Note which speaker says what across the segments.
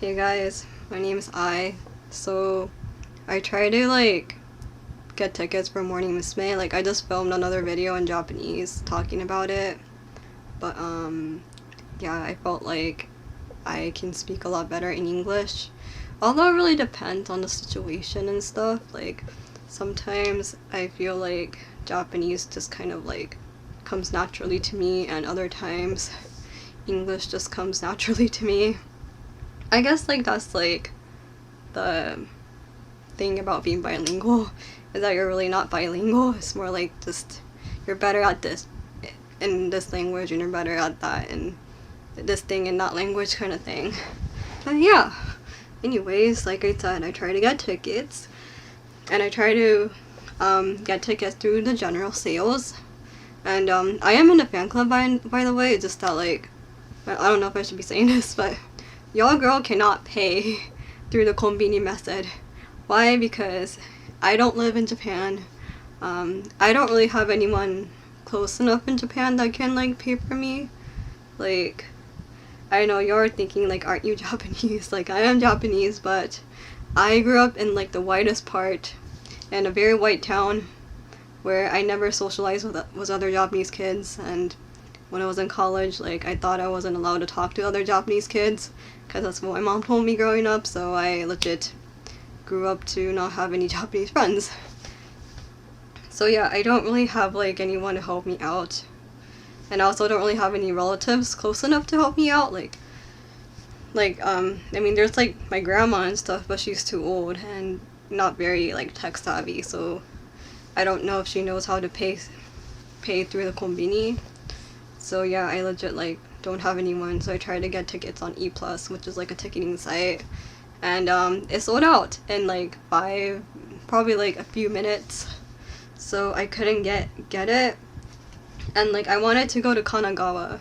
Speaker 1: Hey guys, my name is So I tried to get tickets for Morning Musume. I just filmed another video in Japanese talking about it. But yeah, I felt like I can speak a lot better in English. Although it really depends on the situation and stuff. Sometimes I feel like Japanese just kind of comes naturally to me, and other times English just comes naturally to me. I guess that's the thing about being bilingual, is that you're really not bilingual. It's more just you're better at this in this language and you're better at that in this thing in that language kind of thing. But yeah, anyways, like I said, I try to get tickets, and I try to get tickets through the general sales. And I am in the fan club by the way. It's just that I don't know if I should be saying this, but your girl cannot pay through the konbini method. Why? Because I don't live in Japan. I don't really have anyone close enough in Japan that can pay for me. I know you're thinking aren't you Japanese? I am Japanese, but I grew up in the whitest part in a very white town where I never socialized with other Japanese kids. And when I was in college, I thought I wasn't allowed to talk to other Japanese kids because that's what my mom told me growing up. So I legit grew up to not have any Japanese friends. So yeah, I don't really have anyone to help me out, and I also don't really have any relatives close enough to help me out. I mean, there's my grandma and stuff, but she's too old and not very tech savvy, so I don't know if she knows how to pay through the konbini. So yeah, I legit don't have anyone, so I tried to get tickets on E+, which is a ticketing site, and it sold out in probably a few minutes, so I couldn't get it. And I wanted to go to Kanagawa,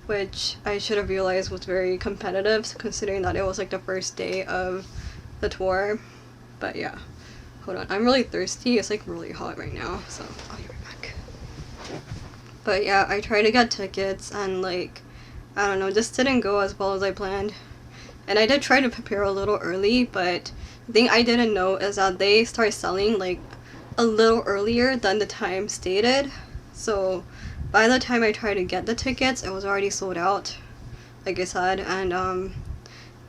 Speaker 1: which I should have realized was very competitive, considering that it was the first day of the tour. But yeah, hold on, I'm really thirsty. It's really hot right now, so I'll be right back. But yeah, I tried to get tickets, and I don't know, just didn't go as well as I planned. And I did try to prepare a little early, but the thing I didn't know is that they start selling a little earlier than the time stated. So by the time I tried to get the tickets, it was already sold out, like I said. And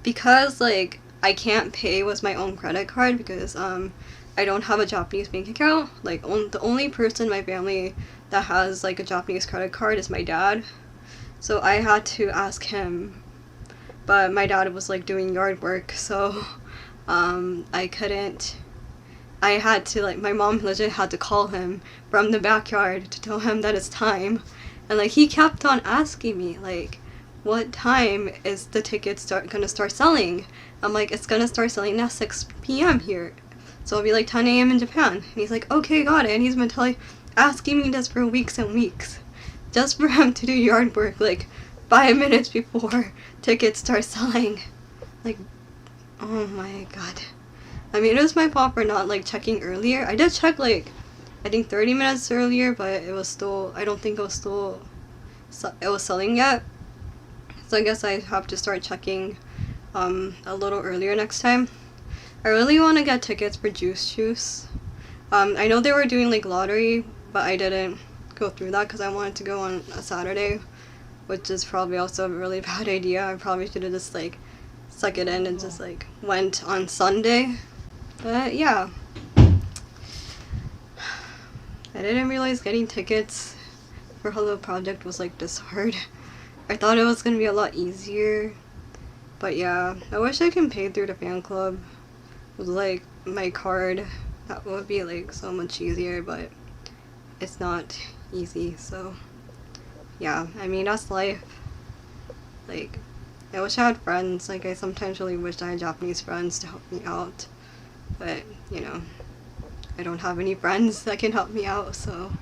Speaker 1: because I can't pay with my own credit card because I don't have a Japanese bank account. The only person in my family that has a Japanese credit card is my dad. So I had to ask him, but my dad was doing yard work, so I couldn't. I had to my mom legit had to call him from the backyard to tell him that it's time. And he kept on asking me what time is the tickets gonna start selling? I'm it's gonna start selling at 6 p.m. here, so it'll be 10 a.m. in Japan. And he's okay, got it. And he's been asking me this for weeks and weeks, just for him to do yard work 5 minutes before tickets start selling. Oh my god. I mean, it was my fault for not checking earlier. I did check I think 30 minutes earlier, but it was still, I don't think it was still, it was selling yet. So I guess I have to start checking a little earlier next time. I really want to get tickets for Juice. I know they were doing lottery, but I didn't go through that because I wanted to go on a Saturday, which is probably also a really bad idea. I probably should have just suck it in and just went on Sunday. But yeah, I didn't realize getting tickets for Hello Project was this hard. I thought it was gonna be a lot easier, but yeah, I wish I can pay through the fan club with my card. That would be so much easier, but it's not easy. So yeah, I mean, that's life. I wish I had friends. I sometimes really wish I had Japanese friends to help me out, but you know, I don't have any friends that can help me out. So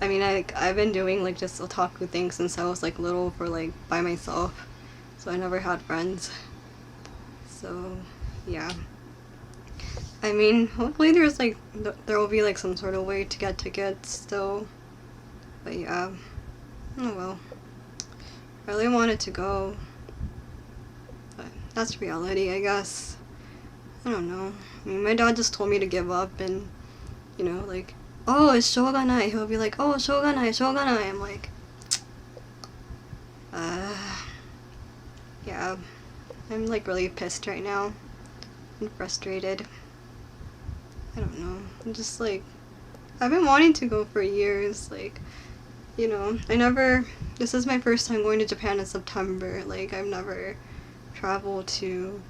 Speaker 1: I mean, I've been doing just otaku things since I was little for by myself, so I never had friends. So yeah, I mean, hopefully there will be some sort of way to get tickets still. But yeah, oh well. I really wanted to go, but that's reality, I guess. I don't know. I mean, my dad just told me to give up and, you know, like, oh, it's shoganai. He'll be like, oh, shoganai, shoganai. I'm like, yeah. I'm like really pissed right now and frustrated. I don't know. I'm just like, I've been wanting to go for years. Like, you know, this is my first time going to Japan in September. Like, I've never traveled to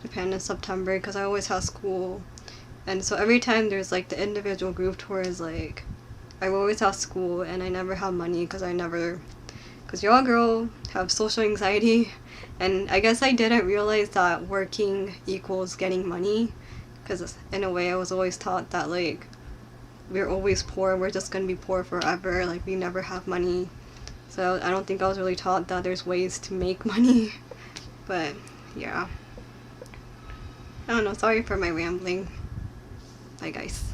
Speaker 1: Japan in September because I always have school. And so every time there's like the individual group tours, like, I always have school and I never have money because y'all girl have social anxiety. And I guess I didn't realize that working equals getting money, because in a way I was always taught that like we're always poor, we're just gonna be poor forever, like we never have money. So I don't think I was really taught that there's ways to make money. But yeah, I don't know, sorry for my rambling. Bye guys.